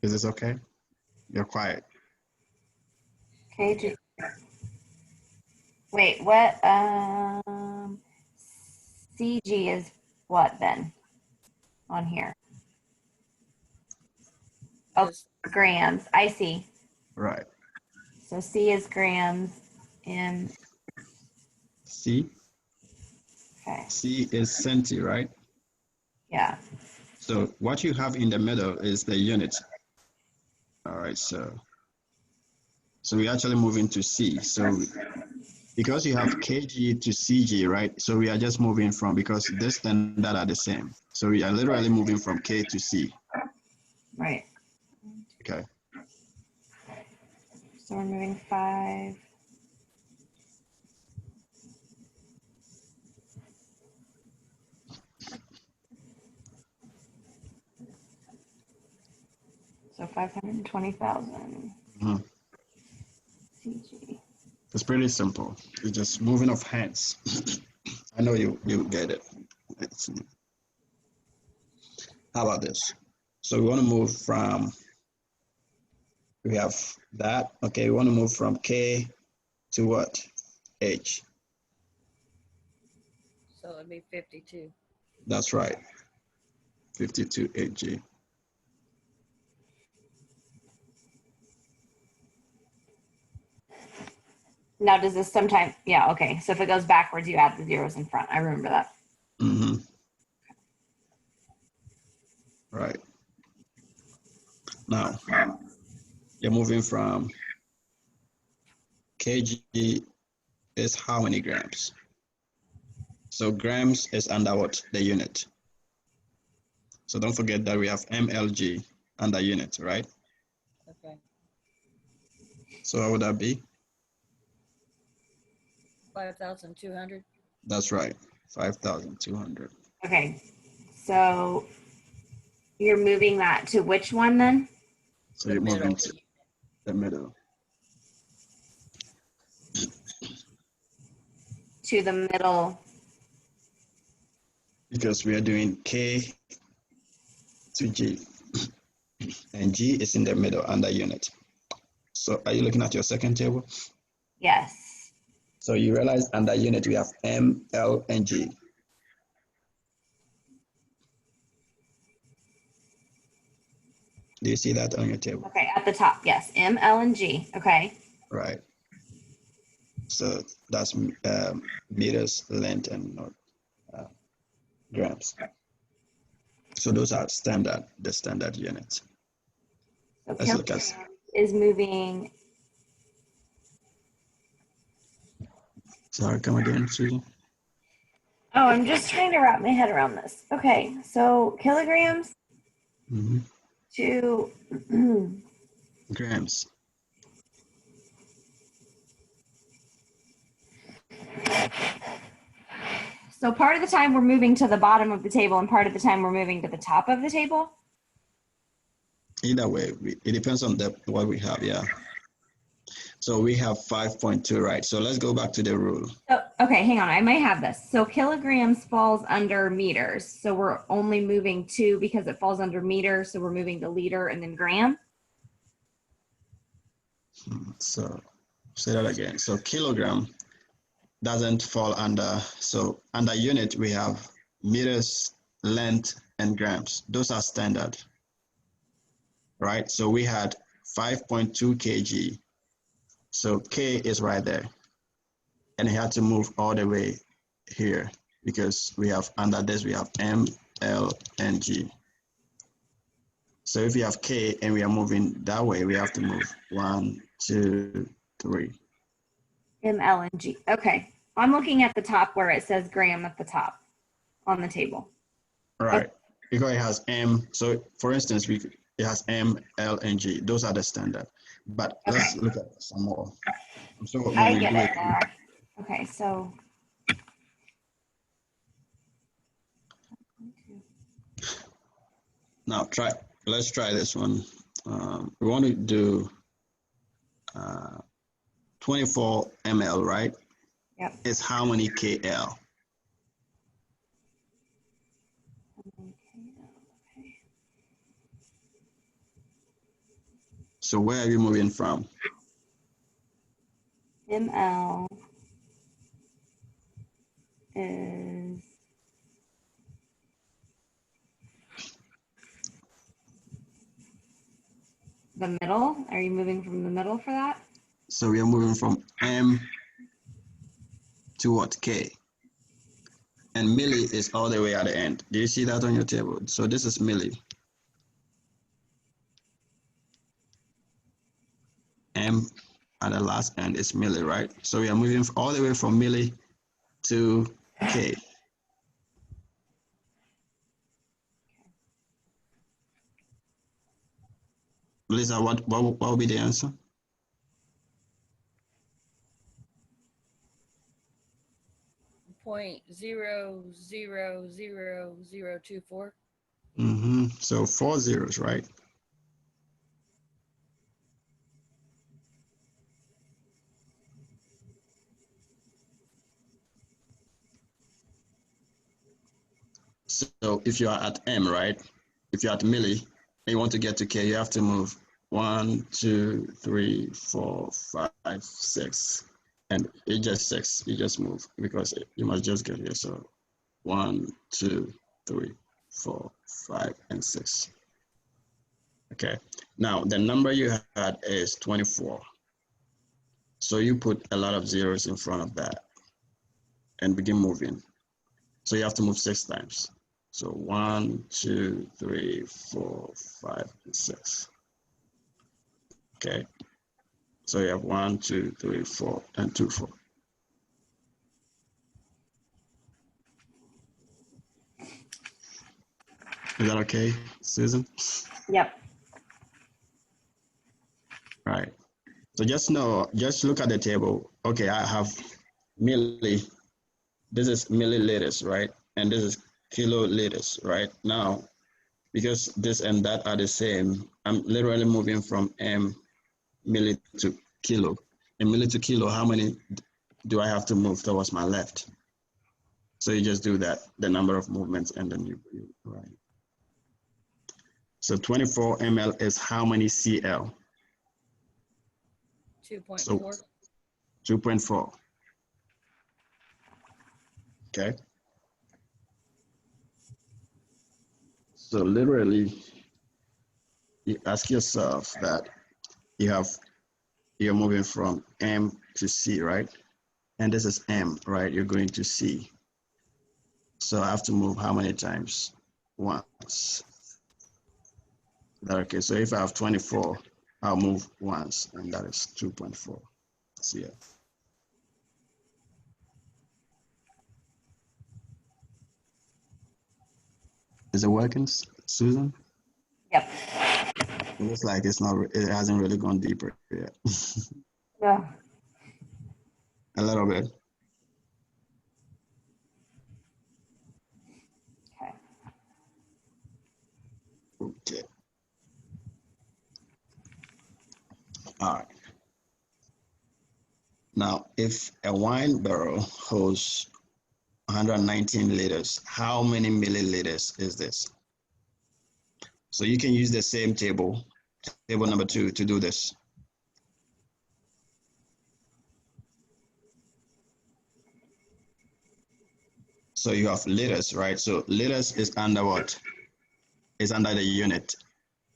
Is this okay? You're quiet. Okay. Wait, what? CG is what then on here? Oh, Just grams. I see. Right. So C is grams and C. okay. C is centi, right? Yeah. So what you have in the middle is the unit. All right, so we actually move into C. So because you have kg to cg, right? So we are just moving from, because this and that are the same. So we are literally moving from K to C. Right. Okay. So we're moving 5. So 520,000 Mhm. CG. It's pretty simple. It's just moving of hands. I know you get it. How about this? So we want to move from, we have that. Okay, we want to move from K to what? H. so it'd be 52. That's right. 52 Hg. Now, does this sometime? Yeah. Okay. So if it goes backwards, you add the zeros in front. I remember that. Mm-hmm. Right. Now, you're moving from kg is how many grams? So grams is under what? The unit. So don't forget that we have mlg under unit, right? Okay. So what would that be? 5,200. That's right, 5,200. Okay, so you're moving that to which one then? So The you're moving middle. to the middle. To the middle. Because we are doing K to G. And G is in the middle under unit. So are you looking at your second table? Yes. So you realize under unit we have M, L, and G. Do you see that on your table? Okay, at the top, yes. M, L, and G. Okay. Right. So that's meters, length, and grams. So those are the standard units. So Let's look at. kilogram is moving. Sorry, come again, Susan. Oh, I'm just trying to wrap my head around this. Okay, so kilograms Mm-hmm. to Grams. so part of the time we're moving to the bottom of the table and part of the time we're moving to the top of the table. Either way, it depends on what we have. Yeah. So we have 5.2, right? So let's go back to the rule. So, okay, hang on. I might have this. So kilograms falls under meters. So we're only moving to because it falls under meter. So we're moving to liter and then gram. So say that again. So kilogram doesn't fall under. So under unit, we have meters, length, and grams. Those are standard, right? So we had 5.2 kg. So K is right there. And it had to move all the way here because we have under this, we have M, L, and G. So if you have K and we are moving that way, we have to move 1, 2, 3. M, L, and G. Okay. I'm looking at the top where it says gram at the top on the table. Right. Because it has M. So for instance, it has M, L, and G. Those are the standard. But let's look at some more. So when I we get do it now. Okay, so now let's try this one. We want to do 24 ml, right? Yep. It's how many KL? So where are you moving from? ML is the middle. Are you moving from the middle for that? So we are moving from M to what? K. And milli is all the way at the end. Do you see that on your table? So this is milli. M at the last end is milli, right? So we are moving all the way from milli to K. Lisa, what will be the answer? 0.000024. So 4 zeros, right? So if you are at M, right? If you're at milli and you want to get to K, you have to move 1, 2, 3, 4, 5, 6. And it's just 6. You just move because you must just get here. So 1, 2, 3, 4, 5, and 6. Okay. Now the number you had is 24. So you put a lot of zeros in front of that and begin moving. So you have to move 6 times. So 1, 2, 3, 4, 5, and 6. Okay. So you have 1, 2, 3, 4, and 2, 4. Is that okay, Susan? Yep. Right. So just look at the table. Okay, I have milli. This is milliliters, right? And this is kiloliters, right? Now, because this and that are the same, I'm literally moving from milli to kilo. And milli to kilo, how many do I have to move towards my left? So you just do that, the number of movements, and then you right. So 24 ml is how many CL? 2.4. So 2.4. Okay. So literally, you ask yourself that you're moving from M to C, right? And this is M, right? You're going to C. So I have to move how many times? Once. Okay, so if I have 24, I'll move once, and that is 2.4 CL. Is it working, Susan? Yep. It looks like it hasn't really gone deeper yet. Yeah. A little bit. Okay. Okay. All right. Now, if a wine barrel holds 119 liters, how many milliliters is this? So you can use the same table number 2, to do this. So you have liters, right? So liters is under what? It's under the unit.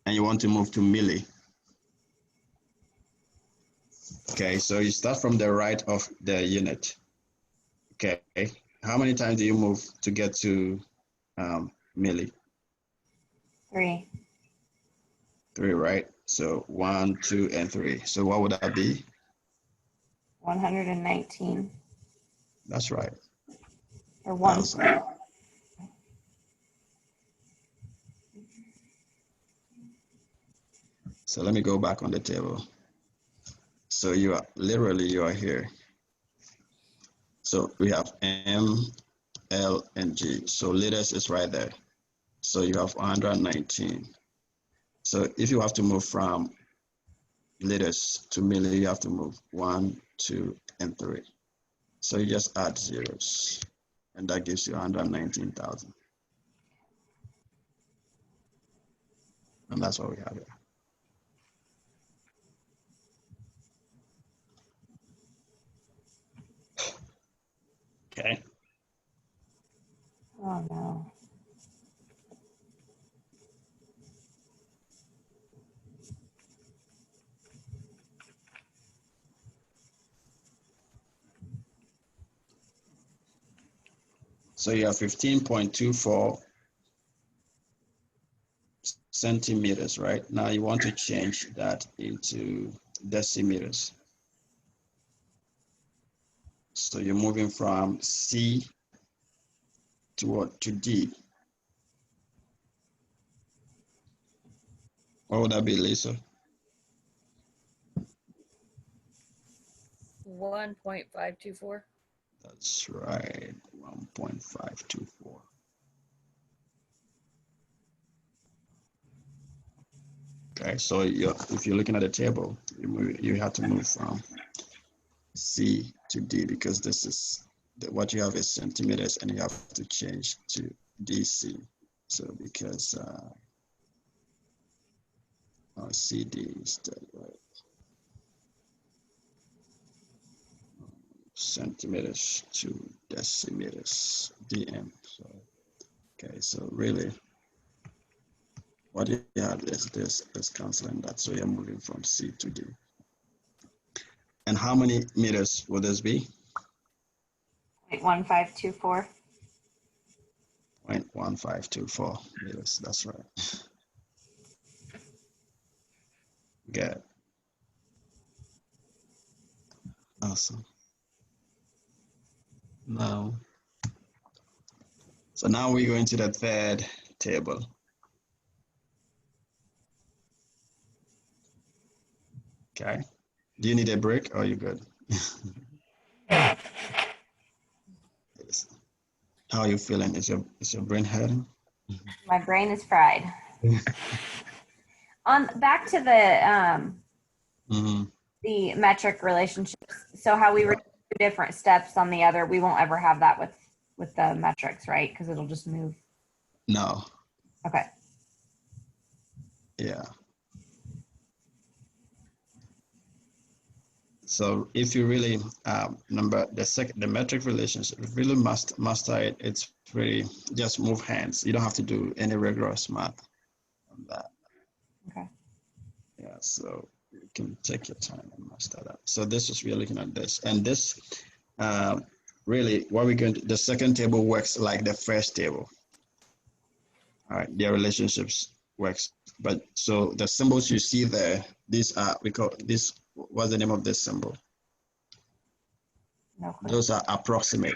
And you want to move to milli. Okay, so you start from the right of the unit. Okay, how many times do you move to get to milli? 3. 3, right? So 1, 2, and 3. So what would that be? 119. That's right. Or 1. Awesome. So let me go back on the table. So you are here. So we have M, L, and G. So liters is right there. So you have 119. So if you have to move from liters to milli, you have to move 1, 2, and 3. So you just add zeros, and that gives you 119,000. And that's what we have here. Okay. Oh no. So you have 15.24 centimeters, right? Now you want to change that into decimeters. So you're moving from C to what? To D. What would that be, Lisa? 1.524. That's right, 1.524. Okay, so if you're looking at the table, you have to move from C to D because this is what you have is centimeters, and you have to change to DC. So because CD is the right centimeters to decimeters, DM. So okay, so really what you have is this is canceling that. So you're moving from C to D. And how many meters will this be? 0.1524. 0.1524 meters. That's right. Good. Awesome. Now, so now we go into the third table. Okay. Do you need a break or are you good? Yes. How are you feeling? Is your brain hurting? My brain is fried. On back to Mm-hmm. the metric relationships. So how we were different steps on the other, we won't ever have that with the metrics, right? Because it'll just move. No. Okay. Yeah. So if you really number the metric relationship, really must master it. It's really just move hands. You don't have to do any rigorous math on that. Okay. Yeah. So you can take your time and master that. So this is we're looking at this, and this really what we're going to. The second table works like the first table. All right, their relationships works, but so the symbols you see there, these are we call this. What's the name of this symbol? No clue. Those are approximate.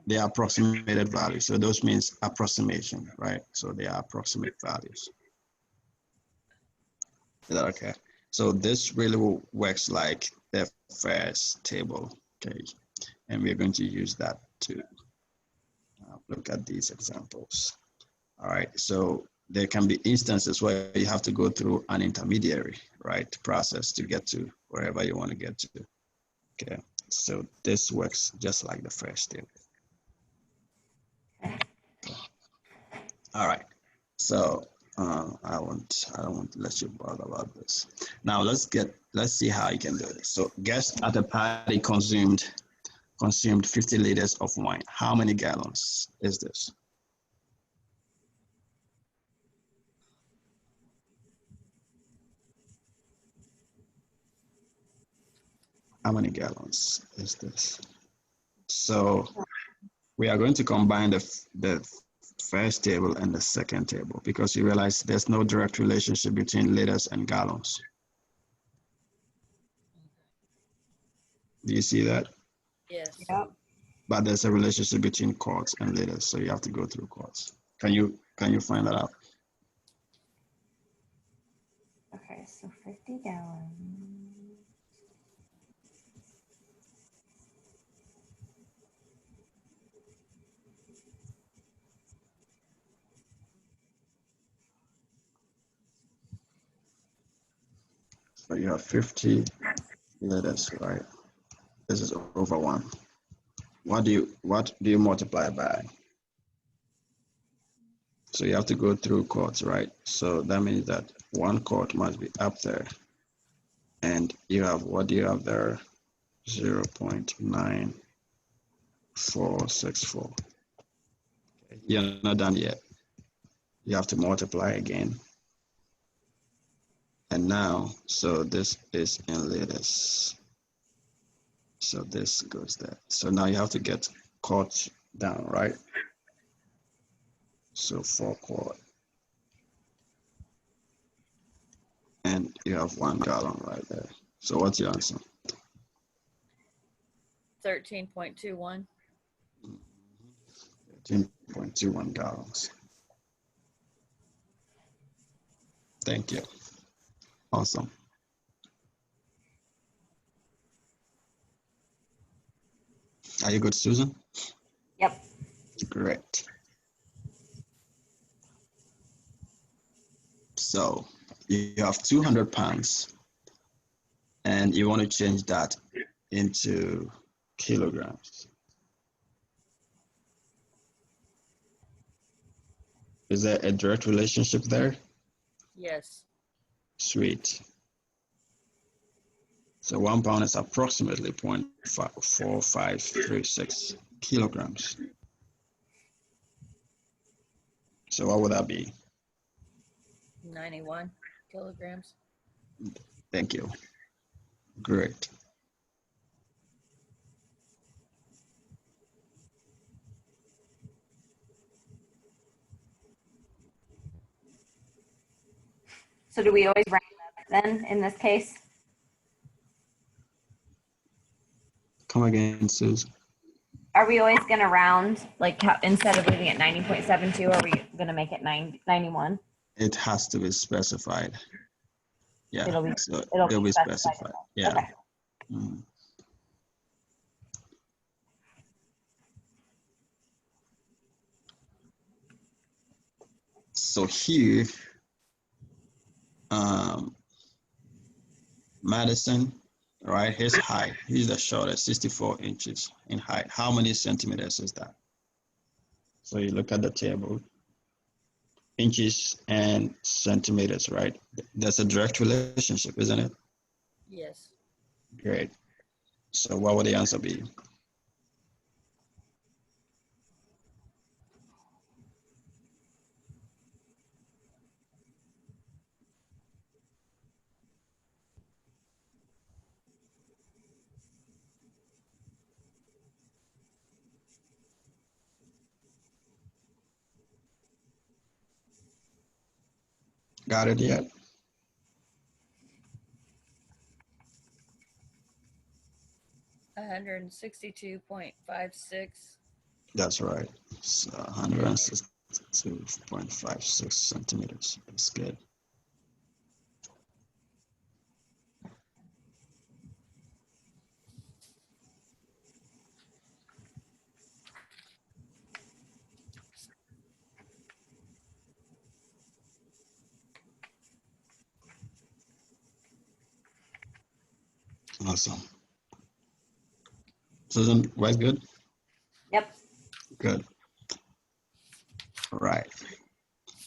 They are approximated values. So those means approximation, right? So they are approximate values. Is that okay? So this really works like the first table, okay? And we're going to use that to look at these examples. All right, so there can be instances where you have to go through an intermediary, right, process to get to wherever you want to get to. Okay, so this works just like the first table. All right, so I don't want to let you bother about this. Now let's see how you can do this. So guests at a party consumed 50 liters of wine. How many gallons is this? How many gallons is this? So we are going to combine the first table and the second table because you realize there's no direct relationship between liters and gallons. Do you see that? Yes. Yep. But there's a relationship between quarts and liters, so you have to go through quarts. Can you find that out? Okay, so 50 gallons. So you have 50 liters, right? This is over 1. What do you multiply by? So you have to go through quarts, right? So that means that 1 quart must be up there. And you have, what do you have there? 0.9464. Okay. You're not done yet. You have to multiply again. And now, so this is in liters. So this goes there. So now you have to get quart down, right? So 4 quart. And you have 1 gallon right there. So what's your answer? 13.21. 13.21 gallons. Thank you. Awesome. Are you good, Susan? Yep. Great. So you have 200 pounds and you want to change that into kilograms. Is there a direct relationship there? Yes. Sweet. So 1 pound is approximately 0.4536 kilograms. So what would that be? 91 kilograms. Thank you. Great. So do we always round up then in this case? Come again, Susan. Are we always going to round, like instead of leaving it 90.72, are we going to make it 91? It has to be specified. Yeah, It'll be so it'll be specified. specified. Yeah. Okay. Mhm. So here, Madison, right? His height, he's the shortest, 64 inches in height. How many centimeters is that? So you look at the table, inches and centimeters, right? There's a direct relationship, isn't it? Yes. Great. So what would the answer be? Got it yet? 162.56. That's right. So 162.56 centimeters. That's good. Awesome. Susan, quite good? Yep. Good. All right.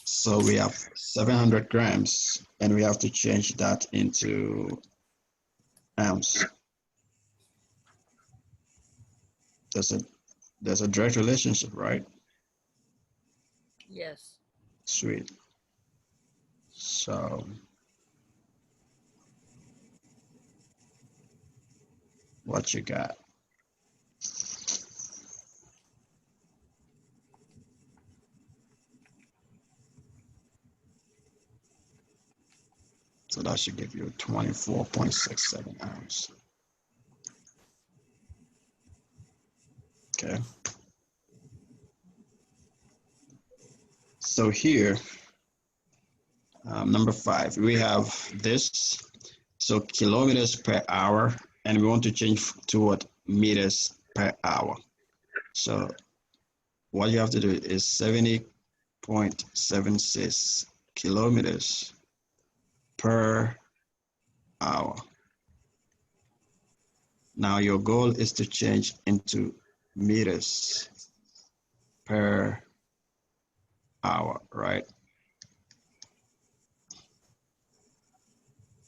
So we have 700 grams and we have to change that into ounce. There's a direct relationship, right? Yes. Sweet. So what you got? So that should give you 24.67 ounce. Okay. So here, number 5, we have this. So kilometers per hour, and we want to change to what? Meters per hour. So what you have to do is 70.76 kilometers per hour. Now your goal is to change into meters per hour, right?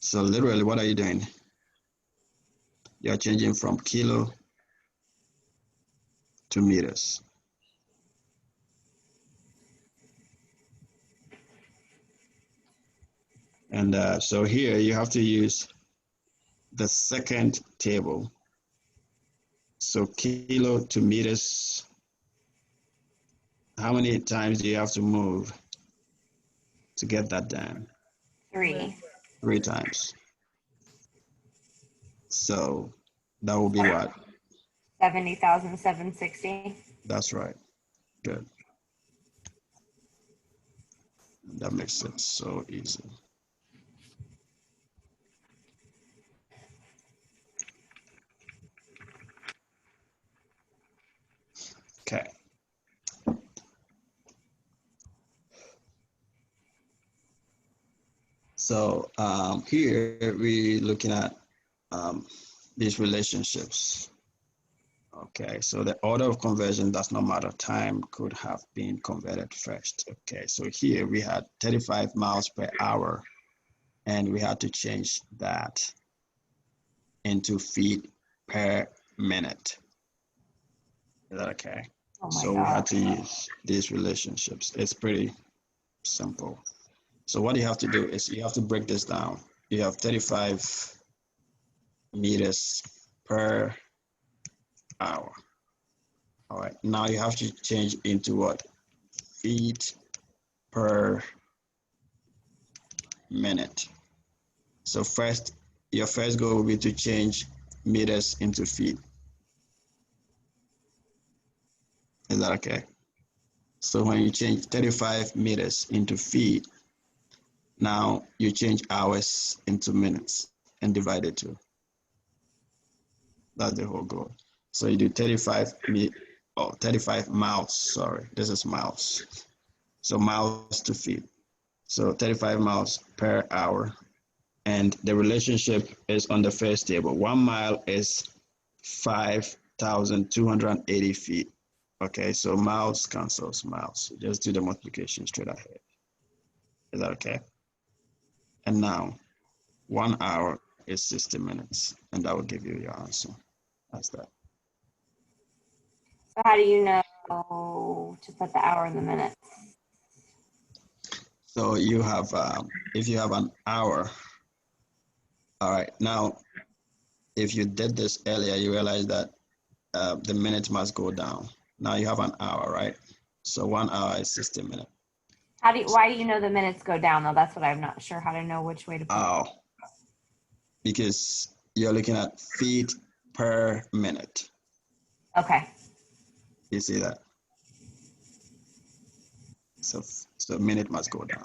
So literally, what are you doing? You're changing from kilo to meters. And so here you have to use the second table. So kilo to meters, how many times do you have to move to get that done? 3. 3 times. So that will be what? 70,760. That's right. Good. That makes it so easy. Okay. So here we're looking at these relationships. Okay, so the order of conversion does not matter. Time could have been converted first. Okay, so here we had 35 miles per hour, and we had to change that into feet per minute. Is that okay? Oh my So we God. had to use these relationships. It's pretty simple. So what you have to do is you have to break this down. You have 35 meters per hour. All right, now you have to change into what? Feet per minute. So first, your first goal will be to change meters into feet. Is that okay? So when you change 35 meters into feet, Now you change hours into minutes and divide it 2. That's the whole goal. So you do 35 miles, sorry, this is miles. So miles to feet. So 35 miles per hour. And the relationship is on the first table. 1 mile is 5,280 feet. Okay, so miles cancels miles. Just do the multiplication straight ahead. Is that okay? And now 1 hour is 60 minutes, and that will give you your answer. That's that. So how do you know to put the hour in the minutes? So you have, if you have an hour, all right, now, if you did this earlier, you realize that the minutes must go down. Now you have an hour, right? So 1 hour is 60 minutes. Why do you know the minutes go down though? That's what I'm not sure how to know which way to put it. Because you're looking at feet per minute. Okay. You see that? So minute must go down.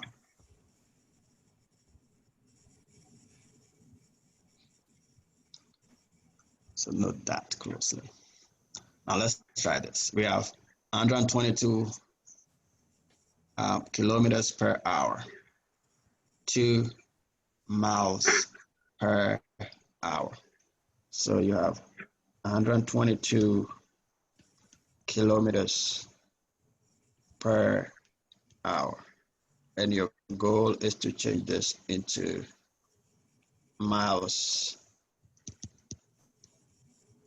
So note that closely. Now let's try this. We have 122 kilometers per hour, 2 miles per hour. So you have 122 kilometers per hour. And your goal is to change this into miles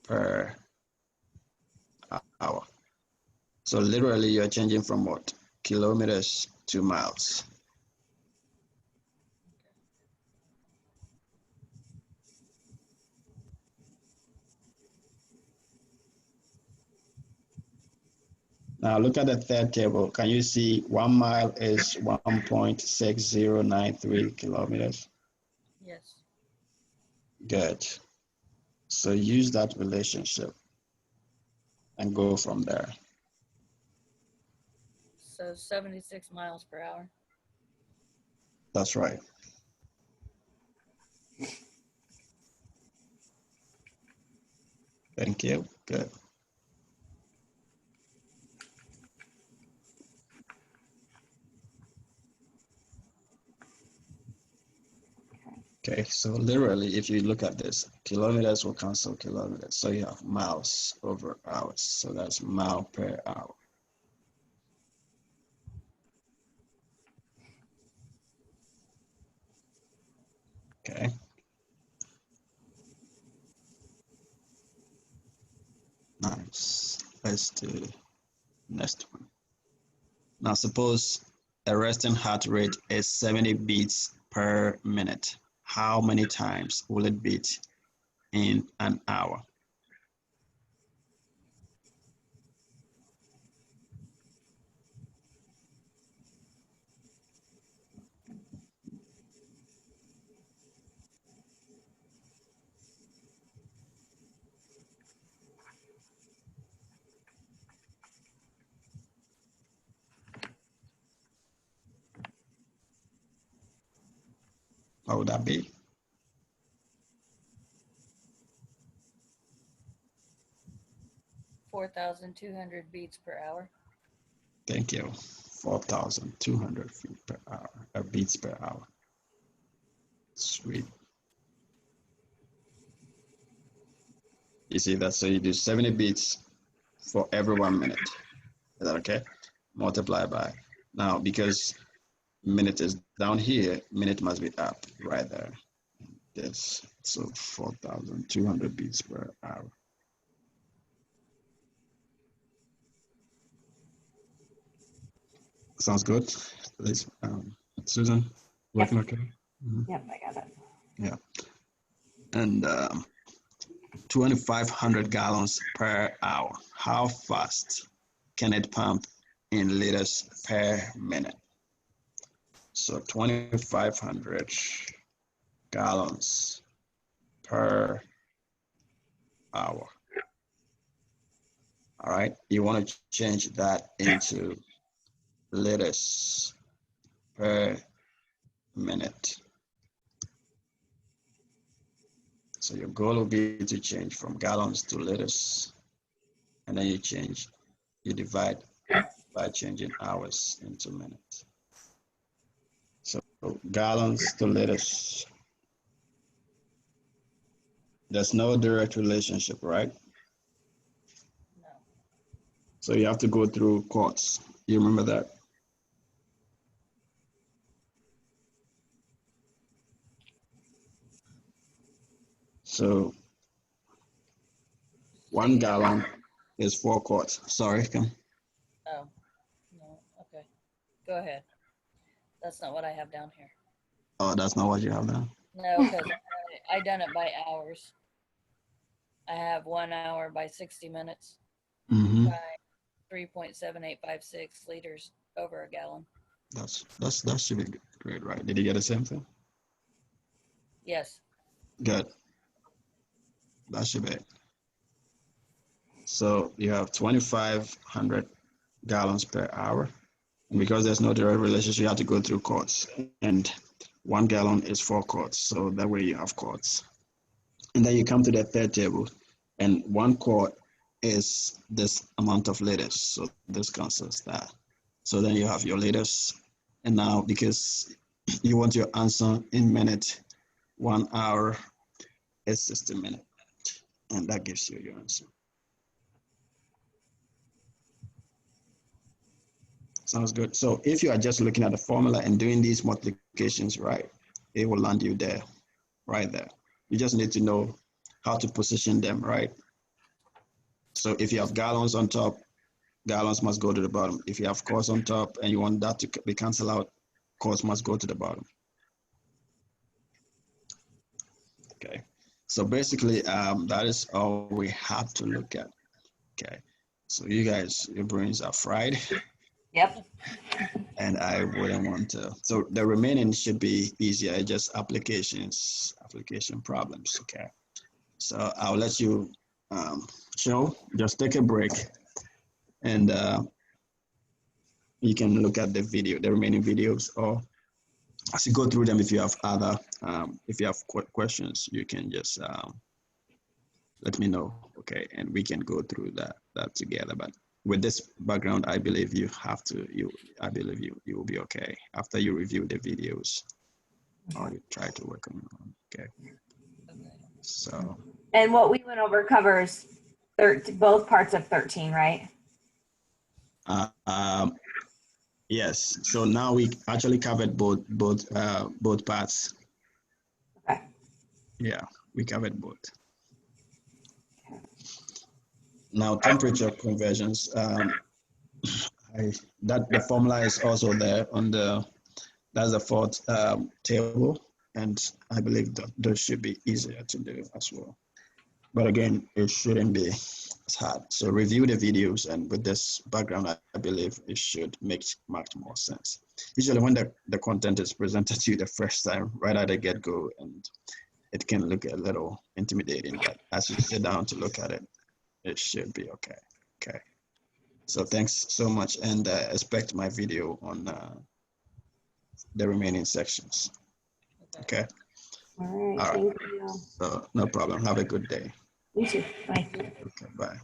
per hour. So literally you're changing from what? Kilometers to miles. Now look at the third table. Can you see 1 mile is 1.6093 kilometers? Yes. Good. So use that relationship and go from there. So 76 miles per hour. That's right. Thank you. Good. Okay, so literally, if you look at this, kilometers will cancel kilometers. So you have miles over hours. So that's mile per hour. Okay. Nice. Let's do next one. Now suppose a resting heart rate is 70 beats per minute. How many times will it beat in an hour? What would that be? $4,200 beats per hour. Thank you. 4,200 feet per hour, beats per hour. Sweet. You see that? So you do 70 beats for every 1 minute. Is that okay? Multiply by. Now, because minute is down here, minute must be up right there. Yes. So 4,200 beats per hour. Sounds good. Please, Susan, working okay? Mm-hmm. Yep, I got it. Yeah. And 2,500 gallons per hour. How fast can it pump in liters per minute? So 2,500 gallons per hour. All right, you want to change that into liters per minute. So your goal will be to change from gallons to liters, and then you divide by changing hours into minutes. So gallons to liters. There's no direct relationship, right? No. So you have to go through quarts. You remember that? So 1 gallon is 4 quarts. Sorry, come. Oh, no. Okay. Go ahead. That's not what I have down here. Oh, that's not what you have now. No, because I done it by hours. I have 1 hour by 60 minutes Mm-hmm. by 3.7856 liters over a gallon. That should be great, right? Did you get the same thing? Yes. Good. That should be it. So you have 2,500 gallons per hour. And because there's no direct relationship, you have to go through quarts. And 1 gallon is 4 quarts. So that way you have quarts. And then you come to the third table, and 1 quart is this amount of liters. So this consists that. So then you have your liters. And now because you want your answer in minute, 1 hour is 60 minutes. And that gives you your answer. Sounds good. So if you are just looking at the formula and doing these multiplications right, it will land you there, right there. You just need to know how to position them, right? So if you have gallons on top, gallons must go to the bottom. If you have quarts on top and you want that to be canceled out, quarts must go to the bottom. Okay. So basically, that is all we have to look at. Okay. So you guys, your brains are fried. Yep. And I wouldn't want to. So the remaining should be easier, just application problems. Okay. So I'll let you show, just take a break, and you can look at the remaining videos, or as you go through them, if you have other, if you have questions, you can just let me know. Okay, and we can go through that together. But with this background, I believe you have to, I believe you will be okay after you review the videos or you try to work on them. Okay. So. And what we went over covers both parts of 13, right? Yes. So now we actually covered both parts. Okay. Yeah, we covered both. Now temperature conversions. The formula is also there on that's the fourth table, and I believe that those should be easier to do as well. But again, it shouldn't be as hard. So review the videos, and with this background, I believe it should make much more sense. Usually when the content is presented to you the first time, right at the get-go, and it can look a little intimidating, but as you sit down to look at it, it should be okay. Okay. So thanks so much, and expect my video on the remaining sections. Okay. All right. All right. Thank you. So no problem. Have a good day. You too. Bye. Okay. Bye.